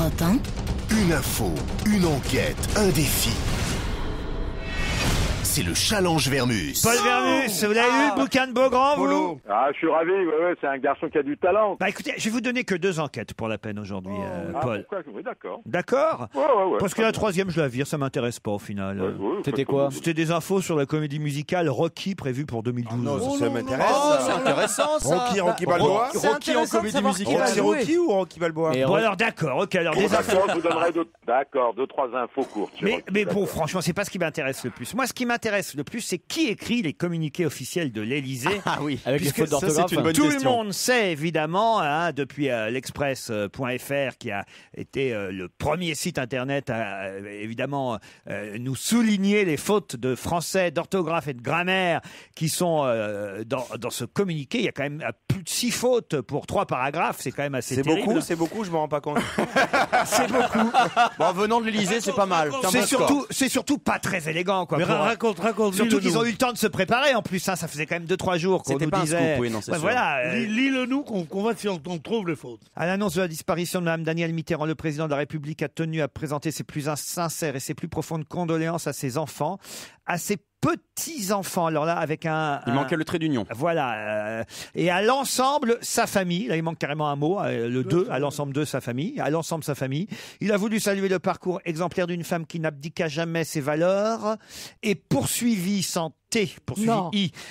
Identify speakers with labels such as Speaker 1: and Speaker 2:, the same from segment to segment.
Speaker 1: Europe 1.
Speaker 2: Une info, une enquête, un défi. C'est le challenge Vermus.
Speaker 3: Paul Vermus, vous l'avez lu, le bouquin de Beaugrand, vous?
Speaker 4: Ah, je suis ravi, ouais, c'est un garçon qui a du talent.
Speaker 3: Bah écoutez, je vais vous donner que 2 enquêtes pour la peine aujourd'hui, Paul.
Speaker 4: Pourquoi? Oui, d'accord.
Speaker 3: D'accord?
Speaker 4: Ouais.
Speaker 3: Parce que la troisième, je la vire, ça m'intéresse pas au final.
Speaker 5: C'était quoi?
Speaker 3: C'était des infos sur la comédie musicale Rocky prévue pour 2012.
Speaker 5: Non, ça m'intéresse.
Speaker 6: c'est intéressant ça.
Speaker 5: Rocky Balboa.
Speaker 6: Rocky en comédie musicale.
Speaker 5: C'est Rocky ou Rocky Balboa?
Speaker 3: Bon alors d'accord, ok, alors des infos.
Speaker 4: D'accord, je vous donnerai deux, trois infos courtes.
Speaker 3: Mais bon, franchement, c'est pas ce qui m'intéresse le plus. Moi, ce qui m'intéresse le plus, c'est qui écrit les communiqués officiels de l'Élysée.
Speaker 5: Ah oui, avec les
Speaker 3: Puisque
Speaker 5: fautes d'orthographe.
Speaker 3: Tout le monde sait évidemment, depuis l'Express.fr qui a été le premier site internet à évidemment nous souligner les fautes de français, d'orthographe et de grammaire qui sont dans ce communiqué. Il y a quand même plus de 6 fautes pour 3 paragraphes. C'est quand même assez terrible.
Speaker 5: C'est beaucoup, je me rends pas compte.
Speaker 3: C'est beaucoup.
Speaker 6: Bon, venant de l'Élysée, c'est pas mal.
Speaker 3: C'est surtout pas très élégant, quoi.
Speaker 7: Mais raconte.
Speaker 3: Surtout qu'ils ont eu le temps de se préparer en plus, ça faisait quand même 2-3 jours qu'on nous disait.
Speaker 5: C'était pas un scoop, oui, non, c'est sûr.
Speaker 3: Voilà.
Speaker 7: Lis-le-nous qu'on va si on trouve les fautes.
Speaker 3: À l'annonce de la disparition de Mme Danielle Mitterrand, le président de la République a tenu à présenter ses plus sincères et ses plus profondes condoléances à ses enfants, à ses petits-enfants. Alors là, avec
Speaker 6: Il manquait le trait d'union.
Speaker 3: Voilà. Et à l'ensemble, sa famille. Là, il manque carrément un mot. Le 2, à l'ensemble de sa famille. À l'ensemble sa famille. Il a voulu saluer le parcours exemplaire d'une femme qui n'abdiqua jamais ses valeurs et poursuivi sans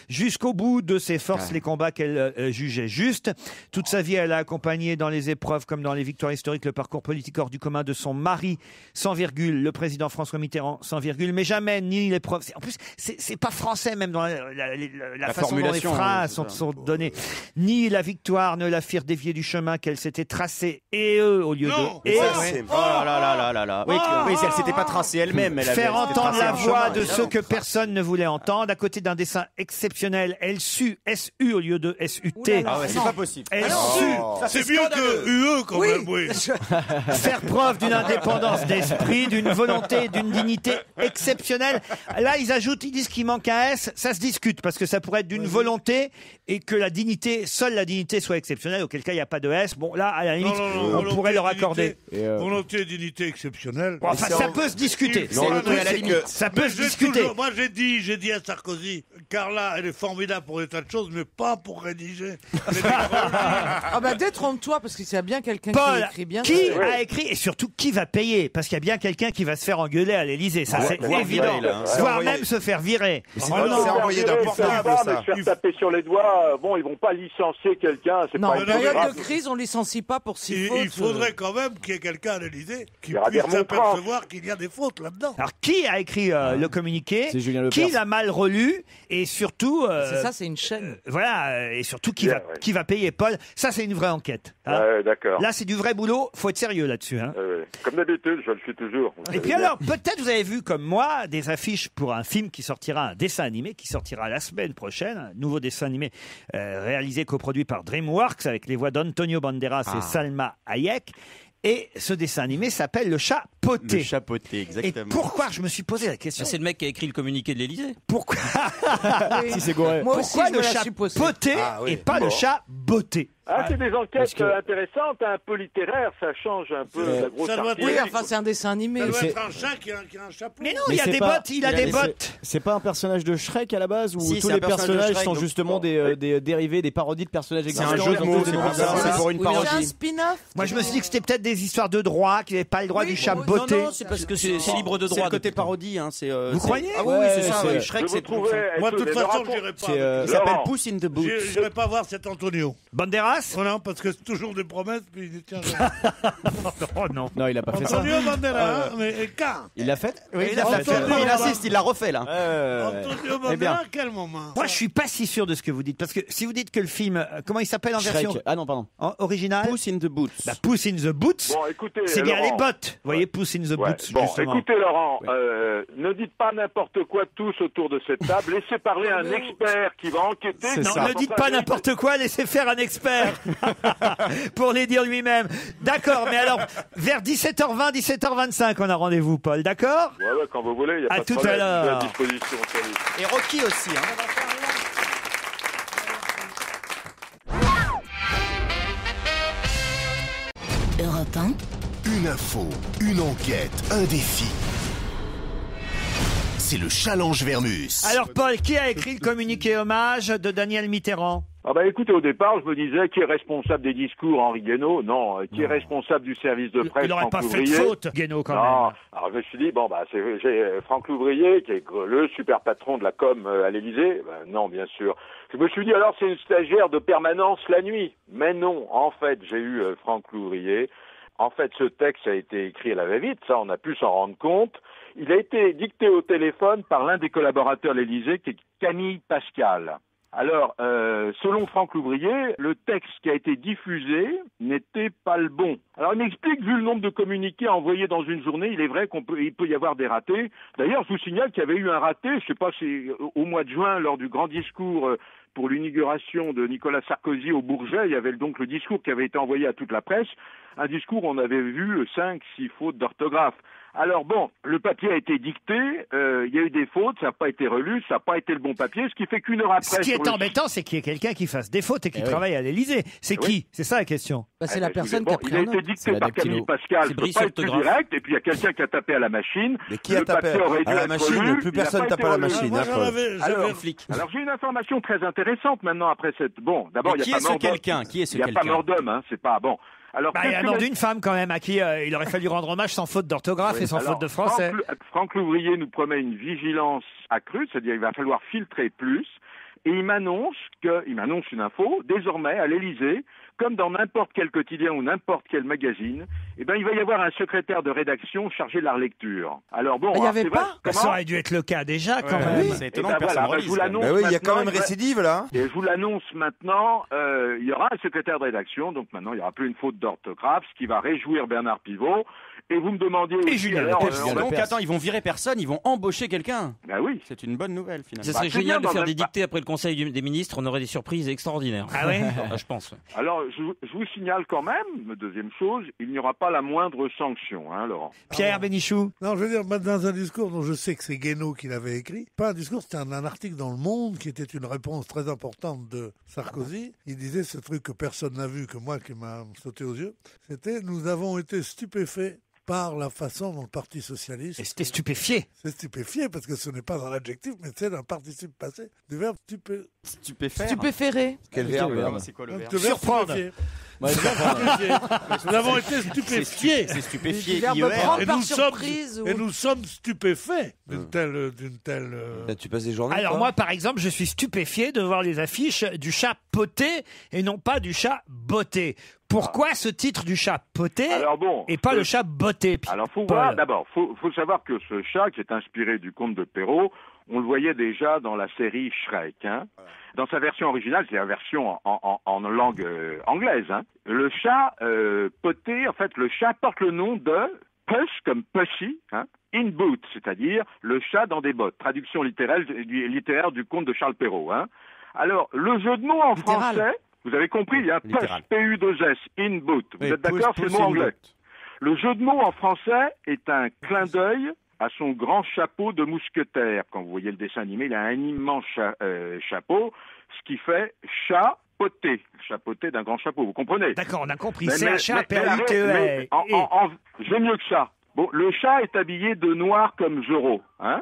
Speaker 3: jusqu'au bout de ses forces les combats qu'elle jugeait justes. Toute sa vie, elle a accompagné dans les épreuves comme dans les victoires historiques le parcours politique hors du commun de son mari, sans virgule, le président François Mitterrand, sans virgule, mais jamais ni l'épreuve. En plus, c'est pas français même dans la façon dont les phrases sont données. Ni la victoire ne la firent dévier du chemin qu'elle s'était tracé et eux au lieu de et
Speaker 6: Oh là. Oui, si elle s'était pas tracée elle-même.
Speaker 3: Faire entendre la voix de ceux que personne ne voulait entendre. À côté d'un dessin exceptionnel, elle sut, SU au lieu de SUT.
Speaker 6: Ah ouais, c'est pas possible.
Speaker 3: Elle sut.
Speaker 7: C'est mieux que UE quand même, oui.
Speaker 3: Faire preuve d'une indépendance d'esprit, d'une volonté, d'une dignité exceptionnelle. Là, ils disent qu'il manque un S, ça se discute parce que ça pourrait être d'une volonté et que seule la dignité soit exceptionnelle, auquel cas il n'y a pas de S. Bon, là, à la limite, on pourrait leur accorder.
Speaker 7: Volonté et dignité exceptionnelle.
Speaker 3: Bon, enfin, ça peut se discuter. Ça peut se discuter.
Speaker 7: Moi, j'ai dit à Sarkozy, Carla, elle est formidable pour des tas de choses, mais pas pour rédiger.
Speaker 8: Détrompe-toi, parce qu'il y a bien quelqu'un
Speaker 3: Paul,
Speaker 8: qui écrit bien.
Speaker 3: Qui a écrit et surtout qui va payer? Parce qu'il y a bien quelqu'un qui va se faire engueuler à l'Élysée, ça c'est évident. Voire même se faire virer.
Speaker 5: C'est envoyé d'un portable, ça.
Speaker 4: Se faire taper sur les doigts, bon, ils vont pas licencier quelqu'un.
Speaker 8: Non, en période de crise, on licencie pas pour 6 fautes.
Speaker 7: Il faudrait quand même qu'il y ait quelqu'un à l'Élysée qui
Speaker 4: Il y aura des
Speaker 7: puisse s'apercevoir qu'il y a des fautes là-dedans.
Speaker 3: Alors qui a écrit le communiqué?
Speaker 5: C'est Julien Lepers.
Speaker 3: Qui l'a mal relu? Et surtout,
Speaker 8: C'est ça, c'est une chaîne.
Speaker 3: voilà, et surtout qui va payer, Paul? Ça, c'est une vraie enquête. Hein.
Speaker 4: Ouais, d'accord.
Speaker 3: Là, c'est du vrai boulot. Faut être sérieux là-dessus. Hein.
Speaker 4: Comme d'habitude, je le suis toujours.
Speaker 3: Et puis alors, peut-être vous avez vu comme moi des affiches pour un film qui sortira, un dessin animé qui sortira la semaine prochaine, un nouveau dessin animé réalisé, coproduit par DreamWorks avec les voix d'Antonio Banderas et Salma Hayek. Et ce dessin animé s'appelle Le Chat Poté.
Speaker 6: Le Chat Poté, exactement.
Speaker 3: Et pourquoi je me suis posé la question?
Speaker 9: C'est le mec qui a écrit le communiqué de l'Élysée.
Speaker 3: Pourquoi
Speaker 5: Si c'est Goré.
Speaker 8: Moi aussi,
Speaker 3: Pourquoi
Speaker 8: je me
Speaker 3: le
Speaker 8: la
Speaker 3: chat
Speaker 8: suis posée.
Speaker 3: poté et pas le chat botté?
Speaker 4: C'est des enquêtes intéressantes, un peu littéraires, ça change un peu la grosse
Speaker 7: ça doit
Speaker 4: artillerie.
Speaker 8: Oui, enfin, c'est un dessin animé.
Speaker 7: Ça doit être un chat qui a un chapeau.
Speaker 3: Mais non, il y a des bottes, il a des bottes.
Speaker 5: C'est pas un personnage de Shrek à la base où
Speaker 6: Si,
Speaker 5: tous
Speaker 6: c'est
Speaker 5: les
Speaker 6: un personnage de
Speaker 5: personnages
Speaker 6: Shrek,
Speaker 5: sont
Speaker 6: donc-
Speaker 5: justement des dérivés, des parodies de personnages
Speaker 6: C'est
Speaker 5: existants.
Speaker 6: un jeu de mots, c'est pour une
Speaker 8: C'est un
Speaker 6: parodie.
Speaker 8: spin-off.
Speaker 3: Moi, je me suis dit que c'était peut-être des histoires de droit, qu'il n'avait pas le droit du chat botté.
Speaker 9: Non, c'est parce que c'est libre de
Speaker 6: C'est
Speaker 9: droit.
Speaker 6: le côté
Speaker 9: depuis-
Speaker 6: parodie. Hein,
Speaker 3: Vous croyez?
Speaker 6: Ah oui, c'est ça.
Speaker 5: c'est-
Speaker 6: Shrek,
Speaker 4: Je
Speaker 6: c'est
Speaker 4: vous trouvais.
Speaker 7: Moi, de toute façon, j'irai pas.
Speaker 5: C'est
Speaker 6: Il s'appelle
Speaker 4: Laurent.
Speaker 6: Puss in the Boots.
Speaker 7: J'irai pas voir cet Antonio.
Speaker 3: Banderas?
Speaker 7: Voilà, parce que c'est toujours des promesses, puis il ne tient jamais.
Speaker 3: Oh non.
Speaker 5: Non, il a pas fait ça.
Speaker 7: Antonio Banderas, mais quand?
Speaker 5: Il l'a fait?
Speaker 6: Oui,
Speaker 7: il a fait.
Speaker 6: Il insiste, il l'a refait là.
Speaker 7: Antonio
Speaker 6: Eh bien.
Speaker 7: Banderas, à quel moment?
Speaker 3: Moi, je suis pas si sûr de ce que vous dites, parce que si vous dites que le film, comment il s'appelle en version
Speaker 5: Shrek. Ah non, pardon.
Speaker 3: originale?
Speaker 6: Puss in the Boots.
Speaker 3: Puss in the Boots.
Speaker 4: Bon, écoutez,
Speaker 3: C'est bien
Speaker 4: Laurent.
Speaker 3: les bottes. Vous voyez, Puss in the
Speaker 4: Ouais.
Speaker 3: Boots,
Speaker 4: Bon,
Speaker 3: justement.
Speaker 4: écoutez Laurent, ne dites pas n'importe quoi tous autour de cette table. Laissez parler un expert qui va enquêter.
Speaker 5: C'est
Speaker 3: Non,
Speaker 5: ça.
Speaker 3: ne dites pas n'importe quoi, laissez faire un expert pour les dire lui-même. D'accord, mais alors, vers 17h20, 17h25, on a rendez-vous, Paul, d'accord?
Speaker 4: Ouais, quand vous voulez, il n'y a
Speaker 3: À
Speaker 4: pas de
Speaker 3: tout à
Speaker 4: problème.
Speaker 3: l'heure.
Speaker 4: Je suis à disposition. Salut.
Speaker 6: Et Rocky aussi. Hein.
Speaker 1: Europe 1.
Speaker 2: Une info, une enquête, un défi. C'est le challenge Vermus.
Speaker 3: Alors Paul, qui a écrit le communiqué hommage de Daniel Mitterrand?
Speaker 4: Ah bah écoutez, au départ, je me disais, qui est responsable des discours, Henri Guénaud? Non. Qui est responsable du service de presse,
Speaker 3: Il n'aurait
Speaker 4: Franck
Speaker 3: pas fait de
Speaker 4: Louvrier?
Speaker 3: faute, Guénaud, quand
Speaker 4: Non.
Speaker 3: même.
Speaker 4: Alors je me suis dit, bon bah j'ai Franck Louvrier, qui est le super patron de la com à l'Élysée. Ben, non, bien sûr. Je me suis dit, alors c'est une stagiaire de permanence la nuit. Mais non, en fait, j'ai eu Franck Louvrier. En fait, ce texte a été écrit à la va-vite, ça on a pu s'en rendre compte. Il a été dicté au téléphone par l'un des collaborateurs de l'Élysée, qui est Camille Pascal. Alors, selon Franck Louvrier, le texte qui a été diffusé n'était pas le bon. Alors, il m'explique, vu le nombre de communiqués envoyés dans une journée, il est vrai il peut y avoir des ratés. D'ailleurs, je vous signale qu'il y avait eu un raté, je ne sais pas si au mois de juin, lors du grand discours pour l'inauguration de Nicolas Sarkozy au Bourget, il y avait donc le discours qui avait été envoyé à toute la presse, un discours où on avait vu 5-6 fautes d'orthographe. Alors bon, le papier a été dicté, il y a eu des fautes, ça n'a pas été relu, ça n'a pas été le bon papier, ce qui fait qu'une heure après...
Speaker 3: Ce qui est embêtant, c'est qu'il y ait quelqu'un qui fasse des fautes et qui travaille à l'Élysée. C'est qui? C'est ça la question.
Speaker 8: Bah, c'est la personne
Speaker 4: bon,
Speaker 8: qui a pris
Speaker 4: il a
Speaker 8: en
Speaker 4: été
Speaker 8: note.
Speaker 4: dicté par Camille Pascal,
Speaker 9: C'est
Speaker 4: ça peut
Speaker 9: Brice
Speaker 4: pas être plus
Speaker 9: orthographe.
Speaker 4: direct, et puis il y a quelqu'un qui a tapé à la machine.
Speaker 1: Mais qui a
Speaker 4: Le
Speaker 1: tapé
Speaker 4: papier aurait dû
Speaker 1: à la
Speaker 4: être
Speaker 1: machine?
Speaker 4: relu,
Speaker 1: Plus
Speaker 4: il n'a
Speaker 1: personne
Speaker 4: pas
Speaker 1: tape
Speaker 4: été
Speaker 1: à la
Speaker 4: relu.
Speaker 1: machine.
Speaker 7: Moi,
Speaker 1: hein,
Speaker 7: j'en
Speaker 1: Paul.
Speaker 7: avais
Speaker 4: Alors,
Speaker 9: flic.
Speaker 4: alors j'ai une information très intéressante maintenant après cette... Bon, d'abord,
Speaker 6: Mais
Speaker 4: il
Speaker 6: qui
Speaker 4: n'y a
Speaker 6: est
Speaker 4: pas
Speaker 6: ce
Speaker 4: mort d'homme.
Speaker 6: quelqu'un? Qui est ce
Speaker 4: Il n'y a pas
Speaker 6: quelqu'un?
Speaker 4: mort d'homme, hein, c'est pas... Bon. Alors,
Speaker 3: Bah, il y a
Speaker 4: qu'est-ce
Speaker 3: la
Speaker 4: que
Speaker 3: mort
Speaker 4: la-
Speaker 3: d'une femme quand même à qui il aurait fallu rendre hommage sans faute d'orthographe et sans
Speaker 4: Alors,
Speaker 3: faute de français.
Speaker 4: Franck Louvrier nous promet une vigilance accrue, c'est-à-dire il va falloir filtrer plus. Et il m'annonce une info, désormais à l'Élysée, comme dans n'importe quel quotidien ou n'importe quel magazine, eh ben il va y avoir un secrétaire de rédaction chargé de la relecture. Alors bon,
Speaker 8: Il y
Speaker 4: alors,
Speaker 8: avait
Speaker 4: c'est
Speaker 8: pas
Speaker 4: vrai,
Speaker 3: Bah, ça
Speaker 4: comment
Speaker 3: aurait dû être le cas déjà quand
Speaker 6: Ouais,
Speaker 3: même.
Speaker 6: C'est
Speaker 4: Eh
Speaker 6: étonnant
Speaker 4: ben
Speaker 6: que personne
Speaker 4: voilà,
Speaker 6: ne
Speaker 4: je vous
Speaker 6: relise.
Speaker 4: l'annonce
Speaker 1: Bah oui, il y a quand
Speaker 4: maintenant,
Speaker 1: même récidive là.
Speaker 4: Et je vous l'annonce maintenant, il y aura un secrétaire de rédaction, donc maintenant il n'y aura plus une faute d'orthographe, ce qui va réjouir Bernard Pivot. Et vous me demandiez
Speaker 3: Et
Speaker 4: aussi,
Speaker 3: Julien
Speaker 4: alors,
Speaker 3: Lepers.
Speaker 4: on va-
Speaker 6: Donc attends, ils vont virer personne, ils vont embaucher quelqu'un.
Speaker 4: Ben oui.
Speaker 6: C'est une bonne nouvelle
Speaker 9: Ce
Speaker 6: finalement.
Speaker 9: serait
Speaker 4: c'est
Speaker 9: génial
Speaker 4: bien
Speaker 9: de faire
Speaker 4: dans
Speaker 9: des
Speaker 4: un-
Speaker 9: dictées après le Conseil des ministres, on aurait des surprises extraordinaires.
Speaker 3: Ah ouais
Speaker 9: Je pense.
Speaker 4: Alors, je vous signale quand même, deuxième chose, il n'y aura pas la moindre sanction, hein, Laurent.
Speaker 3: Pierre Bénichou.
Speaker 7: Non, je veux dire, dans un discours dont je sais que c'est Guénaud qui l'avait écrit, pas un discours, c'était un article dans Le Monde qui était une réponse très importante de Sarkozy. Il disait ce truc que personne n'a vu, que moi qui m'a sauté aux yeux, c'était « Nous avons été stupéfaits par la façon dont le Parti Socialiste... »
Speaker 3: Et c'était stupéfié.
Speaker 7: C'est stupéfié parce que ce n'est pas un adjectif, mais c'est un participe passé du verbe
Speaker 6: Stupéfaire.
Speaker 8: Stupéféré.
Speaker 1: Quel verbe?
Speaker 6: C'est quoi le
Speaker 7: Donc,
Speaker 6: verbe
Speaker 7: le verbe
Speaker 3: Surprendre.
Speaker 7: stupéfié.
Speaker 5: Ouais,
Speaker 7: Nous avons été stupéfiés.
Speaker 6: C'est stupéfié.
Speaker 8: Du verbe
Speaker 6: IER.
Speaker 8: prendre
Speaker 7: Et
Speaker 8: par
Speaker 7: nous
Speaker 8: surprise.
Speaker 7: Et nous sommes stupéfaits d'une telle...
Speaker 1: Là, tu passes des journées.
Speaker 3: Alors
Speaker 1: toi
Speaker 3: moi, par exemple, je suis stupéfié de voir les affiches du chat poté et non pas du chat botté. Pourquoi ce titre du chat poté
Speaker 4: Alors bon,
Speaker 3: et pas le chat botté?
Speaker 4: Alors faut
Speaker 3: Paul.
Speaker 4: voir, d'abord, faut savoir que ce chat qui est inspiré du conte de Perrault, on le voyait déjà dans la série Shrek, hein. Dans sa version originale, c'est la version en langue anglaise, hein. Le chat poté, en fait, le chat porte le nom de Puss comme Pussy, hein, in boot, c'est-à-dire le chat dans des bottes. Traduction littéraire du conte de Charles Perrault, hein. Alors, le jeu de mots en
Speaker 8: Littéral.
Speaker 4: français, vous avez compris, il y a Puss,
Speaker 6: Littéral.
Speaker 4: P-U-2-S, in boot. Vous
Speaker 6: Oui,
Speaker 4: êtes d'accord, c'est le mot anglais. Le jeu de mots en français est un clin d'œil à son grand chapeau de mousquetaire. Quand vous voyez le dessin animé, il a un immense chapeau, ce qui fait chat poté, chapeauté d'un grand chapeau. Vous comprenez?
Speaker 3: D'accord, on a compris.
Speaker 4: Mais-
Speaker 3: C'est un
Speaker 4: mais-
Speaker 3: chat
Speaker 4: mais-
Speaker 3: P-A-U-T-E.
Speaker 4: j'ai mieux que ça. Bon, le chat est habillé de noir comme Zorro, hein.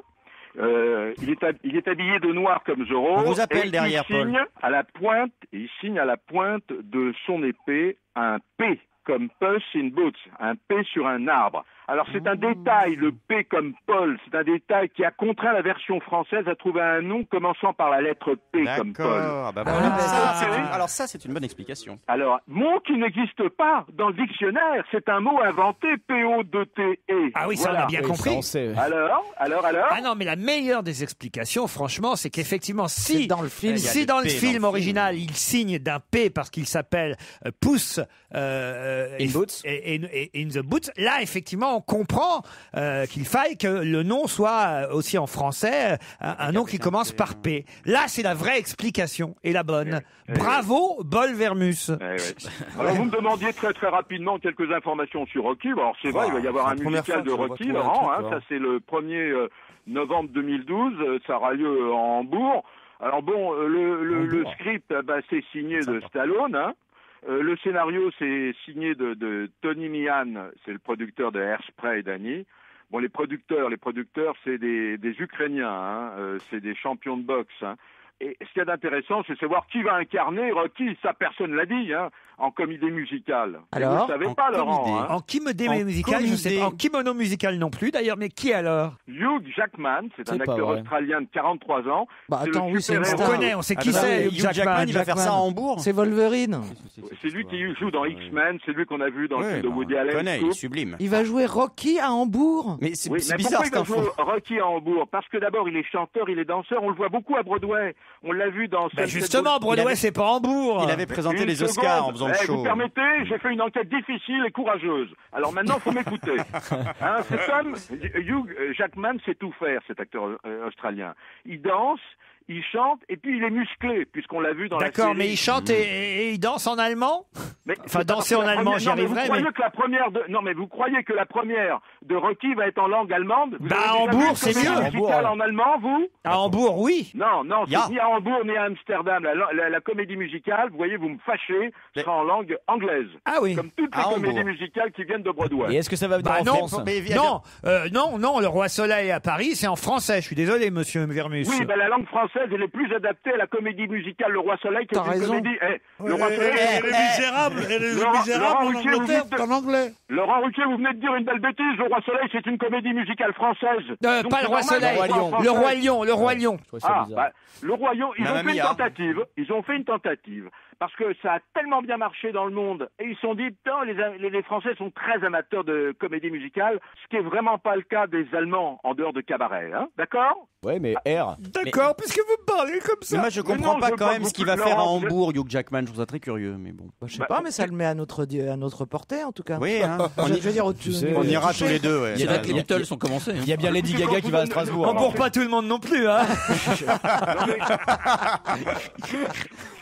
Speaker 4: Il est habillé de noir comme Zorro.
Speaker 6: On vous appelle
Speaker 4: et
Speaker 6: derrière,
Speaker 4: il signe
Speaker 6: Paul.
Speaker 4: à la pointe, il signe à la pointe de son épée un P comme Puss in Boots, un P sur un arbre. Alors c'est un détail, le P comme Paul, c'est un détail qui a contraint la version française à trouver un nom commençant par la lettre P comme Paul.
Speaker 6: D'accord. Bah voilà.
Speaker 3: Ah.
Speaker 6: Alors ça, c'est une bonne explication.
Speaker 4: Alors, mot qui n'existe pas dans le dictionnaire, c'est un mot inventé, P-O-D-T-E.
Speaker 3: Ah oui, ça on
Speaker 4: Voilà.
Speaker 3: a bien
Speaker 5: Oui,
Speaker 3: compris.
Speaker 5: ça, on sait, ouais.
Speaker 4: Alors
Speaker 3: Ah non, mais la meilleure des explications, franchement, c'est qu'effectivement, si
Speaker 8: C'est dans le film.
Speaker 6: Il y a
Speaker 3: si
Speaker 6: des
Speaker 3: dans le
Speaker 6: P dans
Speaker 3: film
Speaker 6: le film.
Speaker 3: original, il signe d'un P parce qu'il s'appelle Puss
Speaker 5: In Boots.
Speaker 3: et In the Boots, là, effectivement, on comprend qu'il faille que le nom soit aussi en français un nom qui commence par P. Là, c'est la vraie explication et la bonne. Bravo, Bol Vermus.
Speaker 4: Eh ouais. Alors vous me demandiez très très rapidement quelques informations sur Rocky. Bon, alors c'est vrai, il va y avoir
Speaker 1: c'est
Speaker 4: un
Speaker 1: la première
Speaker 4: musical
Speaker 1: fois
Speaker 4: de
Speaker 1: que je vois
Speaker 4: Rocky,
Speaker 1: trouver un
Speaker 4: Laurent.
Speaker 1: truc,
Speaker 4: Hein,
Speaker 1: quoi.
Speaker 4: ça c'est le 1er novembre 2012. Ça aura lieu en Hambourg. Alors bon, le script, bah, c'est signé de Stallone. Hein. Le scénario, c'est signé de Tony Mihan, c'est le producteur de Hairspray et d'Annie. Bon, les producteurs, c'est des Ukrainiens, hein, c'est des champions de boxe. Hein. Et ce qu'il y a d'intéressant, c'est de savoir qui va incarner Rocky. Ça, personne l'a dit, hein, en comédie musicale.
Speaker 8: Alors,
Speaker 4: vous ne savez pas, Laurent. Hein.
Speaker 3: En comédie musicale, je sais pas. En kimono musical non plus, d'ailleurs. Mais qui alors?
Speaker 4: Hugh Jackman, c'est un acteur australien de 43 ans.
Speaker 8: Bah attends, oui, c'est une
Speaker 3: On
Speaker 8: star.
Speaker 3: connaît, on sait qui c'est.
Speaker 6: Hugh Jackman, il va faire ça à Hambourg.
Speaker 8: C'est Wolverine.
Speaker 4: C'est lui qui joue dans X-Men, c'est lui qu'on a vu dans le film de Woody Allen.
Speaker 6: connais, il est sublime.
Speaker 8: Il va jouer Rocky à Hambourg.
Speaker 6: Mais c'est
Speaker 4: Oui, mais
Speaker 6: bizarre
Speaker 4: pourquoi
Speaker 6: cette
Speaker 4: il va
Speaker 6: info.
Speaker 4: jouer Rocky à Hambourg? Parce que d'abord, il est chanteur, il est danseur, on le voit beaucoup à Broadway. On l'a vu dans...
Speaker 3: Justement, Broadway, c'est pas Hambourg.
Speaker 6: Il avait présenté
Speaker 4: Une
Speaker 6: les Oscars
Speaker 4: seconde.
Speaker 6: en faisant le
Speaker 4: Vous
Speaker 6: show.
Speaker 4: permettez, j'ai fait une enquête difficile et courageuse. Alors maintenant, faut m'écouter. Hein, c'est comme Hugh Jackman sait tout faire, cet acteur australien. Il danse, il chante et puis il est musclé, puisqu'on l'a vu dans la série.
Speaker 3: D'accord, mais il chante et il danse en allemand?
Speaker 4: Mais
Speaker 3: Enfin,
Speaker 4: c'est pas
Speaker 3: danser
Speaker 4: parce que
Speaker 3: en
Speaker 4: la
Speaker 3: allemand,
Speaker 4: première-
Speaker 3: j'y
Speaker 4: non, mais
Speaker 3: arriverai,
Speaker 4: vous croyez
Speaker 3: mais-
Speaker 4: que la première de... Non, mais vous croyez que la première de Rocky va être en langue allemande? Vous
Speaker 3: Bah,
Speaker 4: avez déjà
Speaker 3: Hambourg,
Speaker 4: vu une
Speaker 3: c'est
Speaker 4: comédie
Speaker 3: mieux.
Speaker 4: musicale en allemand, vous?
Speaker 3: À Hambourg, oui.
Speaker 4: Non,
Speaker 6: Ya.
Speaker 4: c'est ni à Hambourg ni à Amsterdam. La comédie musicale, vous voyez, vous me fâchez, sera en langue anglaise.
Speaker 3: Ah oui.
Speaker 4: Comme toutes les
Speaker 6: À
Speaker 4: comédies
Speaker 6: Hambourg.
Speaker 4: musicales qui viennent de Broadway.
Speaker 5: Et est-ce que ça va venir
Speaker 3: Bah
Speaker 5: en
Speaker 3: non,
Speaker 5: France?
Speaker 3: non, le Roi Soleil à Paris, c'est en français. Je suis désolé, monsieur Vermus.
Speaker 4: Oui, ben la langue française, elle est plus adaptée à la comédie musicale Le Roi Soleil que
Speaker 8: T'as
Speaker 4: une
Speaker 8: raison.
Speaker 4: comédie... Le Roi Soleil...
Speaker 7: Les Misérables, et les
Speaker 4: Laurent-
Speaker 7: Misérables
Speaker 4: Laurent
Speaker 7: en
Speaker 4: Ruquier, vous
Speaker 7: Angleterre,
Speaker 4: dites-
Speaker 7: c'est en anglais.
Speaker 4: Laurent Ruquier, vous venez de dire une belle bêtise. Le Roi Soleil, c'est une comédie musicale française. Donc,
Speaker 3: Pas
Speaker 4: c'est
Speaker 3: le Roi
Speaker 4: normal
Speaker 3: Soleil,
Speaker 4: qu'on soit en
Speaker 3: le
Speaker 4: français.
Speaker 3: Roi Lion, le Roi Lion.
Speaker 5: Je trouve ça
Speaker 4: Ah,
Speaker 5: bizarre.
Speaker 4: bah, le Royaume, ils
Speaker 6: Mamma
Speaker 4: ont fait une
Speaker 6: mia.
Speaker 4: tentative. Ils ont fait une tentative parce que ça a tellement bien marché dans le monde et ils se sont dit putain, les Français sont très amateurs de comédie musicale, ce qui est vraiment pas le cas des Allemands en dehors de cabaret, hein. D'accord?
Speaker 5: Ouais, mais R.
Speaker 3: D'accord, puisque vous me parlez comme
Speaker 6: Mais
Speaker 3: ça.
Speaker 6: moi, je
Speaker 4: Mais
Speaker 6: comprends
Speaker 4: non,
Speaker 6: pas
Speaker 4: je veux
Speaker 6: quand
Speaker 4: pas
Speaker 6: même ce qu'il
Speaker 4: beaucoup
Speaker 6: va
Speaker 4: de
Speaker 6: faire à
Speaker 4: Laurent, vous
Speaker 6: Hambourg, Hugh Jackman. Je trouve ça très curieux, mais bon.
Speaker 8: Je sais pas, mais ça le met à notre portée en tout cas.
Speaker 6: Oui, hein.
Speaker 8: Je veux dire,
Speaker 6: On ira tous les deux, ouais.
Speaker 9: C'est
Speaker 6: t'as
Speaker 9: là que les
Speaker 6: raison.
Speaker 9: Beatles ont commencé. hein.
Speaker 5: Il y a bien Lady Gaga qui va à Strasbourg.
Speaker 3: On pour pas tout le monde non plus, hein.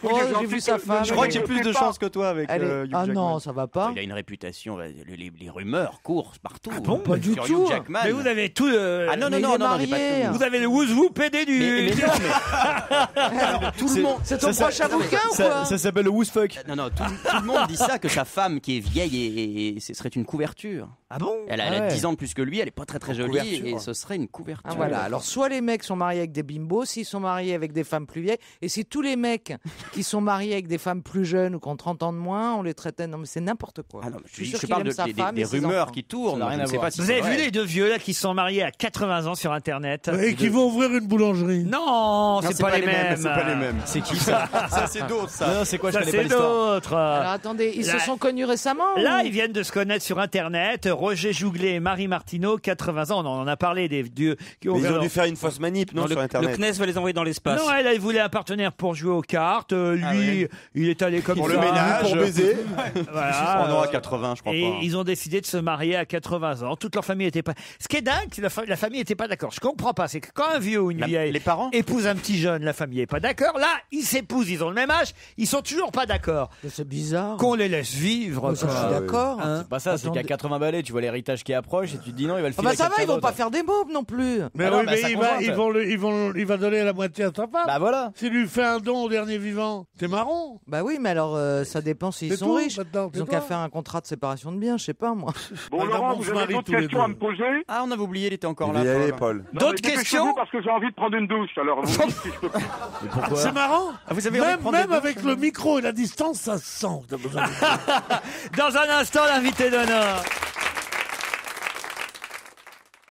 Speaker 8: Oh, j'ai vu sa femme.
Speaker 6: Je crois que j'ai plus de chance que toi avec
Speaker 8: Elle est-
Speaker 6: Hugh
Speaker 8: Ah
Speaker 6: Jackman.
Speaker 8: non, ça va pas.
Speaker 6: Il a une réputation, les rumeurs courent partout.
Speaker 3: bon
Speaker 8: Pas du
Speaker 6: sur
Speaker 8: tout.
Speaker 6: Hugh Jackman.
Speaker 3: Mais vous avez tout.
Speaker 6: Ah non, non,
Speaker 8: Mais
Speaker 6: non,
Speaker 8: il est
Speaker 6: non, j'ai pas
Speaker 8: marié.
Speaker 6: tout.
Speaker 3: Vous avez le wouzou PD du.
Speaker 6: Mais non, mais tout le monde.
Speaker 8: C'est ton
Speaker 5: Ça,
Speaker 8: prochain bouquin ou
Speaker 5: Ça,
Speaker 8: quoi
Speaker 5: ça s'appelle le Woosfuck.
Speaker 6: Non, non, tout le monde dit ça, que sa femme qui est vieille et ce serait une couverture.
Speaker 3: Ah bon?
Speaker 6: Elle a
Speaker 5: Ah ouais.
Speaker 6: 10 ans de plus que lui, elle est pas très très jolie
Speaker 1: couverture.
Speaker 6: et ce serait une couverture.
Speaker 8: Ah, voilà, alors soit les mecs sont mariés avec des bimbos, s'ils sont mariés avec des femmes plus vieilles, et si tous les mecs qui sont mariés avec des femmes plus jeunes ou qui ont 30 ans de moins, on les traitait, non mais c'est n'importe quoi.
Speaker 6: Ah non,
Speaker 8: suis
Speaker 6: je
Speaker 8: sûr qu'il
Speaker 6: parle
Speaker 8: aime sa femme
Speaker 6: des
Speaker 8: et ses
Speaker 6: rumeurs
Speaker 8: enfants.
Speaker 6: qui tournent.
Speaker 5: Ça n'a rien
Speaker 6: je ne
Speaker 5: à
Speaker 6: sais
Speaker 5: voir.
Speaker 6: pas si
Speaker 3: Vous
Speaker 6: c'est
Speaker 3: avez
Speaker 6: vrai.
Speaker 3: vu les deux vieux là qui se sont mariés à 80 ans sur Internet?
Speaker 7: Et qui vont ouvrir une boulangerie.
Speaker 3: Non, c'est pas les mêmes.
Speaker 6: C'est pas les mêmes.
Speaker 5: C'est qui ça?
Speaker 6: Ça, c'est d'autres, ça.
Speaker 5: Non, c'est quoi? Je
Speaker 3: Ça,
Speaker 5: connais pas
Speaker 3: c'est
Speaker 5: l'histoire.
Speaker 3: d'autres.
Speaker 8: Alors attendez, ils
Speaker 3: Là-
Speaker 8: se sont connus récemment
Speaker 3: Là,
Speaker 8: ou-
Speaker 3: ils viennent de se connaître sur Internet. Roger Jouglet et Marie Martineau, 80 ans. On en a parlé des vieux qui ont
Speaker 1: Mais ils
Speaker 3: ouvert
Speaker 1: ont
Speaker 3: leur-
Speaker 1: dû faire une fausse manip, non,
Speaker 9: Non,
Speaker 1: sur
Speaker 9: le
Speaker 1: Internet.
Speaker 9: CNES va les envoyer dans l'espace.
Speaker 3: Non, elle voulait un partenaire pour jouer aux cartes. Lui,
Speaker 6: Ah ouais.
Speaker 3: il est allé comme
Speaker 6: Pour
Speaker 3: ça.
Speaker 6: le ménage.
Speaker 1: Pour baiser.
Speaker 3: Voilà.
Speaker 6: On aura 80, je crois
Speaker 3: Et
Speaker 6: pas.
Speaker 3: ils ont décidé de se marier à 80 ans. Toute leur famille était pas. Ce qui est dingue, c'est que la famille était pas d'accord. Je comprends pas. C'est que quand un vieux ou une vieille
Speaker 6: Les parents
Speaker 3: épouse un petit jeune, la famille est pas d'accord. Là, ils s'épousent, ils ont le même âge, ils sont toujours pas d'accord.
Speaker 8: Mais c'est bizarre.
Speaker 3: Qu'on les laisse vivre.
Speaker 8: Ça, je
Speaker 3: quoi.
Speaker 8: suis d'accord.
Speaker 3: Hein.
Speaker 5: C'est pas ça, c'est qu'il y a 80 balais, tu vois l'héritage qui approche et tu te dis non, il va le
Speaker 8: Ah
Speaker 5: filer
Speaker 8: bah
Speaker 5: à
Speaker 8: ça va,
Speaker 5: quelqu'un
Speaker 8: ils vont
Speaker 5: d'autre.
Speaker 8: pas faire des mômes non plus.
Speaker 7: Mais
Speaker 5: Ah non,
Speaker 7: oui,
Speaker 5: bah,
Speaker 7: mais
Speaker 5: ça
Speaker 7: il
Speaker 5: conjointe.
Speaker 7: va donner la moitié à sa femme.
Speaker 5: Bah voilà.
Speaker 7: S'il lui fait un don au dernier vivant, c'est marrant.
Speaker 8: Bah oui, mais alors ça dépend s'ils
Speaker 7: C'est
Speaker 8: sont
Speaker 7: tout,
Speaker 8: riches.
Speaker 7: maintenant,
Speaker 8: Ils ont
Speaker 7: c'est
Speaker 8: qu'à
Speaker 7: toi.
Speaker 8: faire un contrat de séparation de biens, je sais pas moi.
Speaker 4: Bon,
Speaker 7: Madame,
Speaker 4: Laurent,
Speaker 7: on
Speaker 4: vous
Speaker 7: se
Speaker 4: avez
Speaker 7: marie
Speaker 4: d'autres
Speaker 7: tous les
Speaker 4: questions
Speaker 7: deux.
Speaker 4: à me poser?
Speaker 6: Ah, on avait oublié, il était encore
Speaker 1: Il
Speaker 6: là.
Speaker 1: va y aller,
Speaker 6: Paul.
Speaker 1: Paul.
Speaker 4: Non,
Speaker 3: D'autres
Speaker 4: mais dépêchez-vous
Speaker 3: questions
Speaker 4: parce que j'ai envie de prendre une douche. Alors, vous me dites si je peux pas.
Speaker 5: Mais pourquoi?
Speaker 7: C'est marrant.
Speaker 6: Ah, vous avez envie de prendre
Speaker 7: Même
Speaker 6: des
Speaker 7: avec le micro et la distance, ça se sent.
Speaker 3: Dans un instant, l'invité d'honneur.